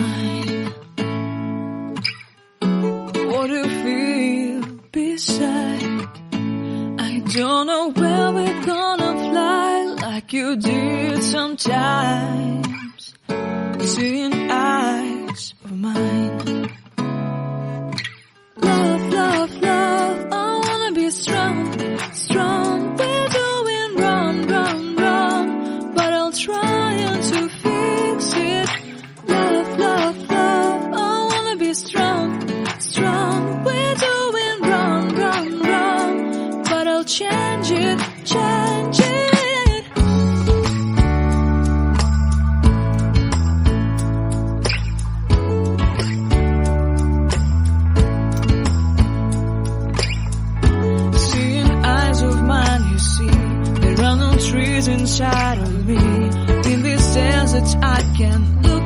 mine. What do you feel beside? I don't know where we're gonna fly like you did sometimes. Seeing eyes of mine. Love, love, love, I wanna be strong, strong. We're doing wrong, wrong, wrong, but I'll try to fix it. Love, love, love, I wanna be strong, strong. We're doing wrong, wrong, wrong, but I'll change it, change it. Trees inside of me. In this desert I can look